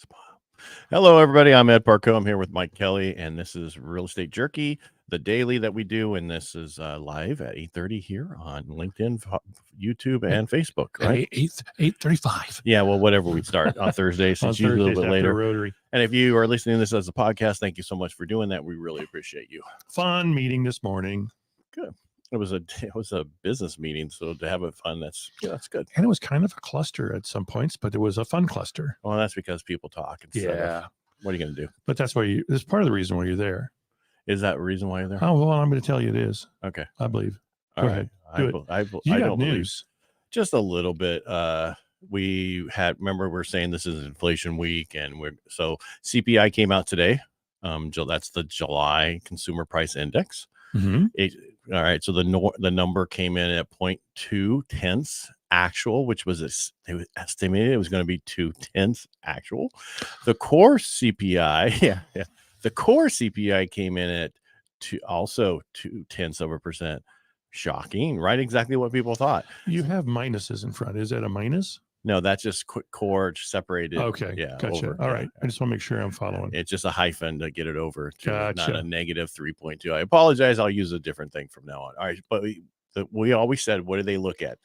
Smile. Hello, everybody. I'm Ed Parcaut. I'm here with Mike Kelly, and this is Real Estate Jerky, the daily that we do. And this is live at 8:30 here on LinkedIn, YouTube, and Facebook. Right? 8:35. Yeah. Well, whatever we start on Thursday, since usually a little bit later. Rotary. And if you are listening to this as a podcast, thank you so much for doing that. We really appreciate you. Fun meeting this morning. Good. It was a business meeting, so to have it fun, that's good. And it was kind of a cluster at some points, but it was a fun cluster. Well, that's because people talk. Yeah. What are you going to do? But that's why it's part of the reason why you're there. Is that the reason why you're there? Oh, well, I'm going to tell you it is. Okay. I believe. All Go right. ahead. I got don't believe. news. Just a little bit. Remember we're saying this is inflation week, and so CPI came out today. That's the July Consumer Price Index. Mm-hmm. All right. So the number came in at 0.2 actual, which was it was estimated it was going to be 0.2 actual. The core CPI, the core CPI came in at 0.2%. Shocking, right? Exactly what people thought. You have minuses in front. Is that a minus? No, that's just core separated. Okay. Yeah. Gotcha. All right. I just want to make sure I'm following. It's just a hyphen to get it over to Gotcha. not a negative 3.2. I apologize. I'll use a different thing from now on. All right. But we always said, what do they look at?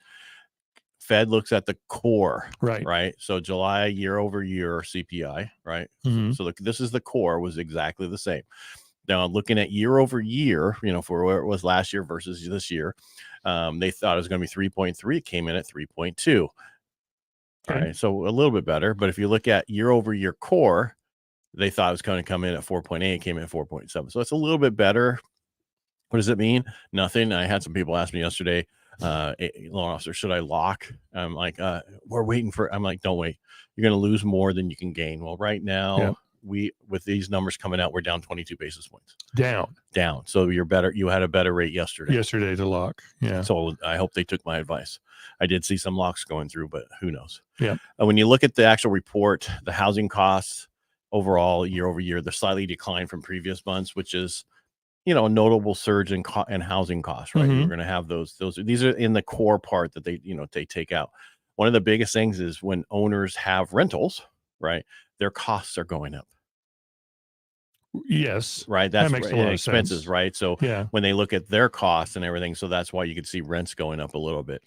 Fed looks at the core. Right. So July year over year CPI. Right. Mm-hmm. So this is the core was exactly the same. Now, looking at year over year, for where it was last year versus this year, they thought it was going to be 3.3. It came in at 3.2. Okay. All right. So a little bit better. But if you look at year over year core, they thought it was going to come in at 4.8. It came in at 4.7. So it's a little bit better. What does it mean? Nothing. I had some people ask me yesterday, loan officer, should I lock? I'm like, we're waiting for, I'm like, don't wait. You're going to lose more than you can gain. Well, right now, with these numbers coming out, we're down 22 basis points. Down. So you're better. You had a better rate yesterday to lock. Yeah. So I hope they took my advice. I did see some locks going through, but who knows? Yeah. When you look at the actual report, the housing costs overall year over year, they're slightly declined from previous months, which is, a notable surge in housing costs, right? Mm-hmm. You're going to have these are in the core part that they take out. One of the biggest things is when owners have rentals, right? Their costs are going up. Yes. Right. That's that makes a lot of expenses, sense. right? So when they look at their costs and everything, so that's why you could see rents going up a little bit.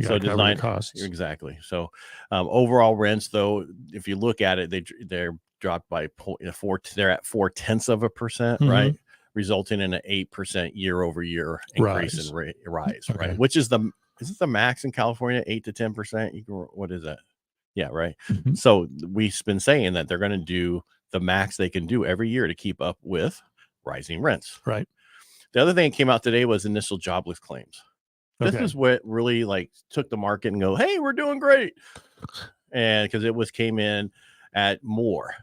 So design costs. Exactly. So overall rents, though, if you look at it, they're dropped by they're at 0.4%, right? Resulting in an 8% year over year increase in rise, okay. right? Which is the max in California, 8 to 10%. What is that? Yeah, right. Mm-hmm. So we've been saying that they're going to do the max they can do every year to keep up with rising rents. Right. The other thing that came out today was initial jobless claims. This is what really took the market and go, hey, we're doing great. And because it came in at more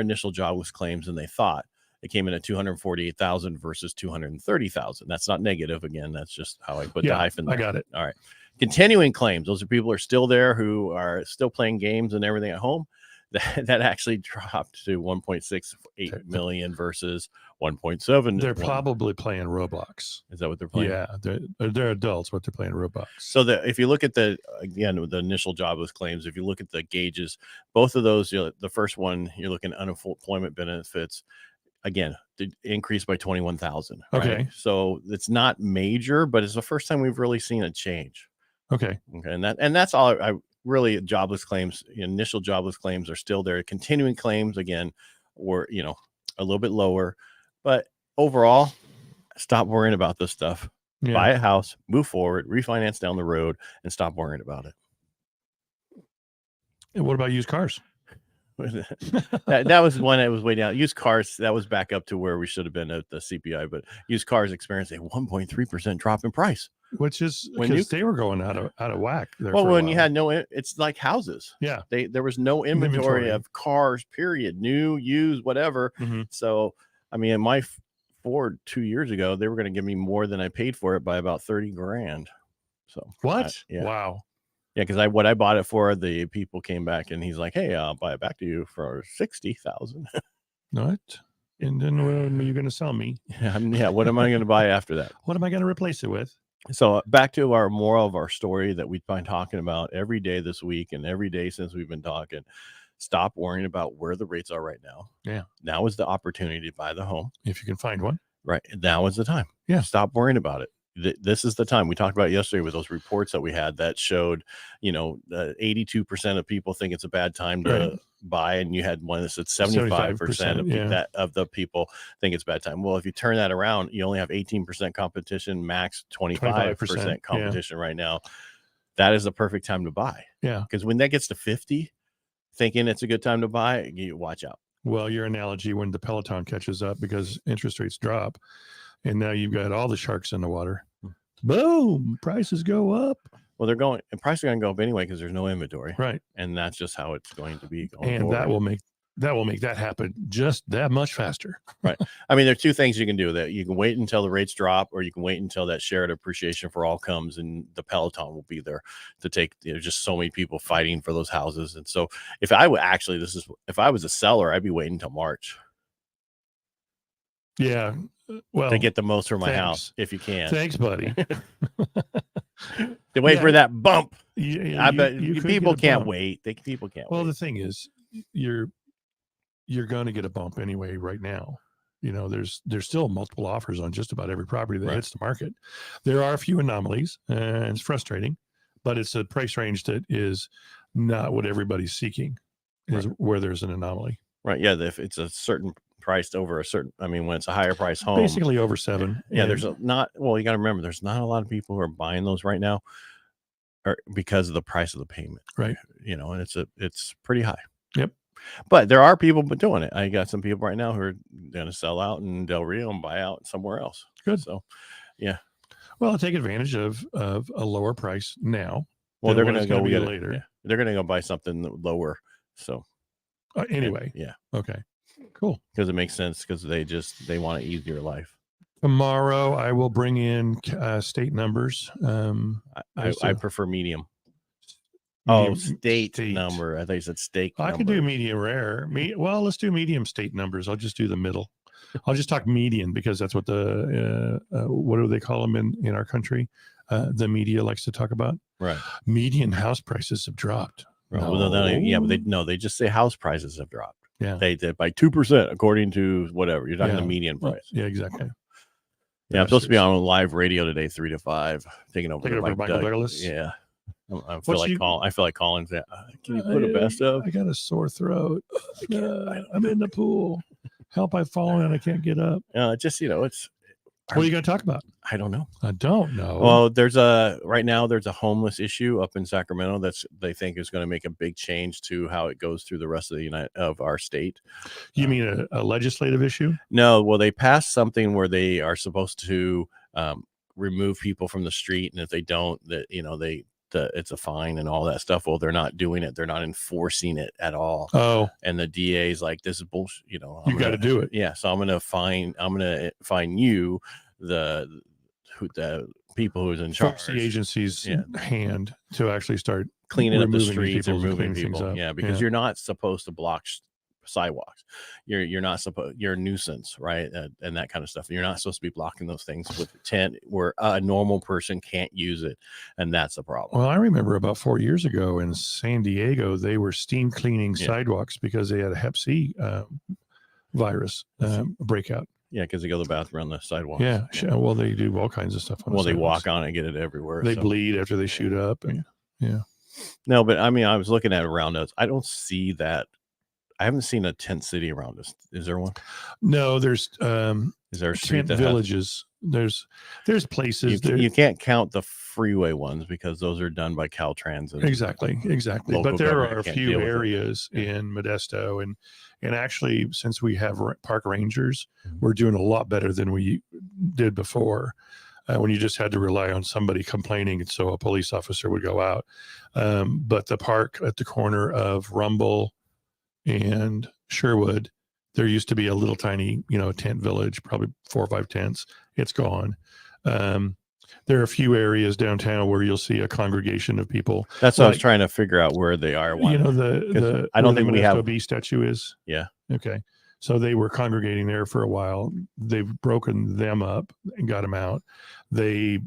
initial jobless claims than they thought. It came in at 248,000 versus 230,000. That's not negative. Again, that's just how I put the hyphen there. I got it. All right. Continuing claims. Those are people who are still there who are still playing games and everything at home. That actually dropped to 1.68 million versus 1.7. They're probably playing Roblox. Is that what they're playing? Yeah, they're adults, but they're playing Roblox. So if you look at the initial jobless claims, if you look at the gauges, both of those, the first one, you're looking at unemployment benefits. Again, increased by 21,000. Right? Okay. So it's not major, but it's the first time we've really seen a change. Okay. And that's all I really jobless claims, initial jobless claims are still there. Continuing claims, again, were, a little bit lower, but overall, stop worrying about this stuff. Yeah. Buy a house, move forward, refinance down the road, and stop worrying about it. And what about used cars? that was one that was way down. Used cars, that was back up to where we should have been at the CPI, but used cars experienced a 1.3% drop in price. Which is because they were going out of whack. When you had it's like houses. Yeah. There was no inventory of cars, period. New, used, whatever. Mm-hmm. So, I mean, my Ford 2 years ago, they were going to give me more than I paid for it by about $30,000. So what? Wow. Yeah, because what I bought it for, the people came back and he's like, "Hey, I'll buy it back to you for 60,000." What? And then what are you going to sell me? Yeah. What am I going to buy after that? What am I going to replace it with? So back to our moral of our story that we've been talking about every day this week and every day since we've been talking. Stop worrying about where the rates are right now. Yeah. Now is the opportunity to buy the home. If you can find one. Right. Now is the time. Yeah. Stop worrying about it. This is the time. We talked about yesterday with those reports that we had that showed, 82% of people think it's a bad time to buy, and you had one that said 75% of the people think it's a bad time. Well, if you turn that around, you only have 18% competition, max 25% competition right now. That is the perfect time to buy. Yeah. Because when that gets to 50, thinking it's a good time to buy, you watch out. Well, your analogy when the Peloton catches up because interest rates drop, and now you've got all the sharks in the water. Boom, prices go up. Well, and prices are going to go up anyway because there's no inventory. Right. And that's just how it's going to be going and forward. that will make that happen just that much faster. Right. I mean, there are two things you can do. That you can wait until the rates drop, or you can wait until that shared appreciation for all comes, and the Peloton will be there to take. There's just so many people fighting for those houses. And so if I was a seller, I'd be waiting until March. Yeah. Well, to get the most for my house, if you can. Thanks, buddy. To wait for that bump. I bet people can't bump. wait. People can't Well, wait. the thing is, you're going to get a bump anyway right now. There's still multiple offers on just about every property that hits the market. There are a few anomalies, and it's frustrating, but it's a price range that is not what everybody's seeking, is where there's an anomaly. Right. Yeah. If it's a certain priced over when it's a higher price home, basically over 7. Yeah. You got to remember, there's not a lot of people who are buying those right now because of the price of the payment. Right. And it's pretty high. Yep. But there are people doing it. I got some people right now who are going to sell out in Del Rio and buy out somewhere else. Good. So, yeah. Well, I'll take advantage of a lower price now. Well, they're going to go later. Yeah. They're going to go buy something lower. So, anyway. Yeah. Okay. Cool. Because it makes sense, because they want to ease your life. Tomorrow, I will bring in state numbers. I prefer medium. State number. I thought you said steak. I could do medium rare. Well, let's do medium state numbers. I'll just do the middle. I'll just talk median, because that's what what do they call them in our country? The media likes to talk about. Right. Median house prices have dropped. Right. No. Well, they just say house prices have dropped. Yeah. They did by 2% according to whatever. You're talking the median price. Yeah, exactly. Yeah, I'm supposed to be on live radio today, 3 to 5, taking over Michael Douglas. Yeah. I feel like calling. Can you put a best of? I got a sore throat. I'm in the pool. Help! I've fallen and I can't get up. It's. What are you going to talk about? I don't know. Well, right now there's a homeless issue up in Sacramento they think is going to make a big change to how it goes through the rest of our state. You mean a legislative issue? No. Well, they passed something where they are supposed to remove people from the street, and if they don't, it's a fine and all that stuff. Well, they're not doing it. They're not enforcing it at all. Oh, and the DA is like, this is bullshit. You got to do it. Yeah. So I'm going to fine you, the people who's in charge. Force the agency's hand to actually start cleaning up the streets and moving people. Yeah. Because you're not supposed to block sidewalks. You're not supposed, you're a nuisance, right? And that kind of stuff. You're not supposed to be blocking those things with tent where a normal person can't use it, and that's the problem. Well, I remember about 4 years ago in San Diego, they were steam cleaning sidewalks because they had a Hep C virus breakout. Yeah, because they go to the bathroom on the sidewalk. Yeah. Well, they do all kinds of stuff on the they walk on it and get it everywhere. They bleed after they shoot up. And no, but I mean, I was looking at around us. I don't see that. I haven't seen a tent city around us. Is there one? No, there's is there a street tent villages? There's places. You can't count the freeway ones because those are done by Caltrans. Exactly. But there are a few areas in Modesto, and actually, since we have park rangers, we're doing a lot better than we did before. When you just had to rely on somebody complaining, and so a police officer would go out. But the park at the corner of Rumble and Sherwood, there used to be a little tiny, tent village, probably 4 or 5 tents. It's gone. There are a few areas downtown where you'll see a congregation of people. That's what I was trying to figure out where they are. I don't think we have a statue is. Yeah. Okay. So they were congregating there for a while. They've broken them up and got them out. They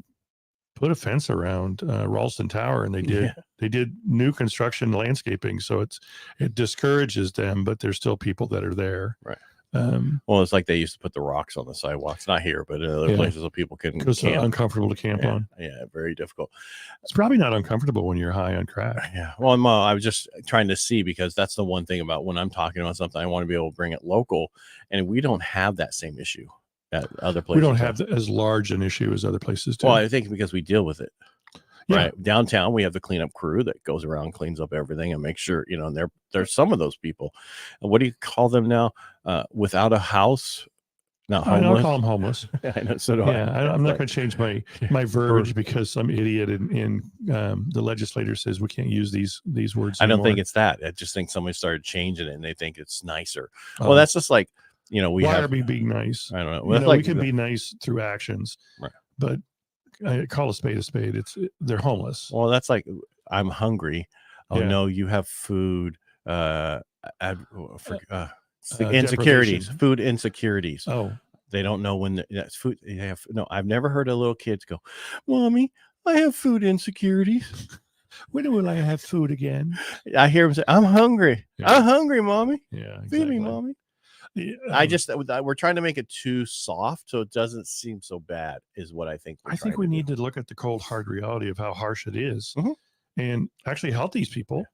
put a fence around Ralston Tower, and they did new construction landscaping, so it discourages them, but there's still people that are there. Right. Well, it's like they used to put the rocks on the sidewalks, not here, but in other places so people can because it's uncomfortable to camp on. Yeah, very difficult. It's probably not uncomfortable when you're high on crack. Yeah. Well, I was just trying to see, because that's the one thing about when I'm talking about something, I want to be able to bring it local, and we don't have that same issue at other places. We don't have as large an issue as other places do. Well, I think because we deal with it. Right. Downtown, we have the cleanup crew that goes around, cleans up everything, and makes sure, and there's some of those people. What do you call them now? Without a house? Not homeless. I don't call them homeless. I know, so do I. I'm not going to change my verbiage because some idiot in the legislature says we can't use these words anymore. I don't think it's that. I just think somebody started changing it and they think it's nicer. Well, that's just like, why are we being nice? I don't know. Well, we can be nice through actions, right? But I call a spade a spade. They're homeless. Well, that's like, I'm hungry. Oh no, you have food. Insecurities, food insecurities. Oh, they don't know when that's food. They have no. I've never heard of little kids go, "Mommy, I have food insecurities." When will I have food again? I hear them say, "I'm hungry. Yeah. I'm hungry, Mommy. Yeah, exactly. Feed me, Mommy." Yeah, we're trying to make it too soft so it doesn't seem so bad, is what I think. I think we need to look at the cold, hard reality of how harsh it is, and actually help these people.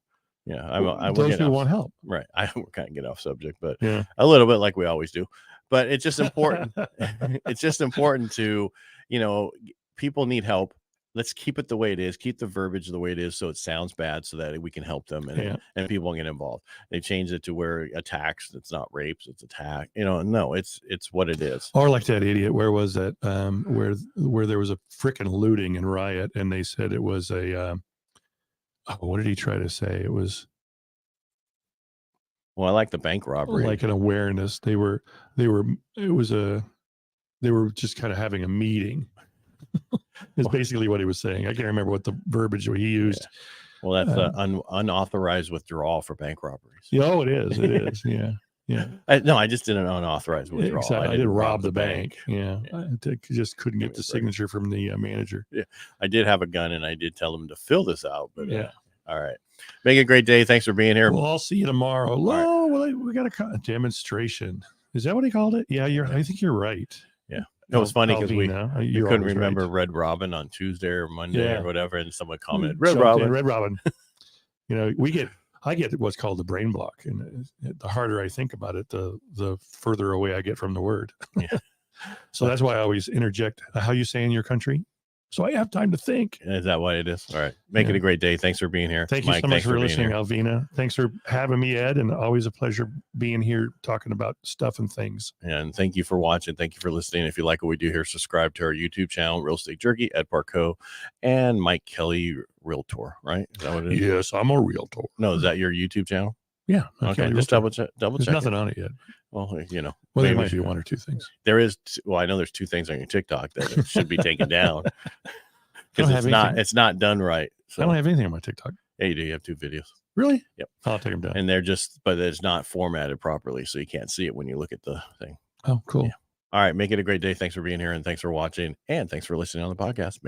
Yeah, those who want help. Right. We're kind of get off subject, but a little bit, like we always do. But it's just important. It's just important to, people need help. Let's keep it the way it is. Keep the verbiage the way it is, so it sounds bad, so that we can help them and people won't get involved. They changed it to where attacks. It's not rapes. It's attack. No, it's what it is. Or like that idiot. Where was that? Where there was a freaking looting and riot, and they said it was a. What did he try to say? It was. Well, I like the bank robbery. Like an awareness. They were just kind of having a meeting. Is basically what he was saying. I can't remember what the verbiage he used. Yeah. Well, that's unauthorized withdrawal for bank robberies. Oh, it is. It is. Yeah. I just did an unauthorized withdrawal. Exactly. I didn't rob the bank. Yeah. I just couldn't get the signature from the manager. Yeah. I did have a gun, and I did tell him to fill this out. But all right. Make it a great day. Thanks for being here. Well, I'll see you tomorrow. We got a demonstration. Is that what he called it? Yeah, I think you're right. Yeah. It was funny because we couldn't remember right. Red Robin on Tuesday or Monday or whatever, and someone commented Red Robin. I get what's called the brain block, and the harder I think about it, the further away I get from the word. Yeah. So that's why I always interject. How you say in your country? So I have time to think. Is that what it is? All right. Make it a great day. Thanks for being here. Thank you so much for listening, Alvina. Thanks for having me, Ed, and always a pleasure being here talking about stuff and things. And thank you for watching. Thank you for listening. If you like what we do here, subscribe to our YouTube channel, Real Estate Jerky, Ed Parcaut, and Mike Kelly, Realtor, right? Is that what it is? Yes, I'm a Realtor. No, is that your YouTube channel? Yeah. Okay, just double check. There's nothing on it yet. Well, well, there might be one or two things. There is. Well, I know there's two things on your TikTok that should be taken down. Because it's not done right. So. I don't have anything on my TikTok. Yeah, you do. You have 2 videos. Really? Yep. I'll take them down. And but it's not formatted properly, so you can't see it when you look at the thing. Oh, cool. Yeah. All right. Make it a great day. Thanks for being here, and thanks for watching, and thanks for listening on the podcast. Make it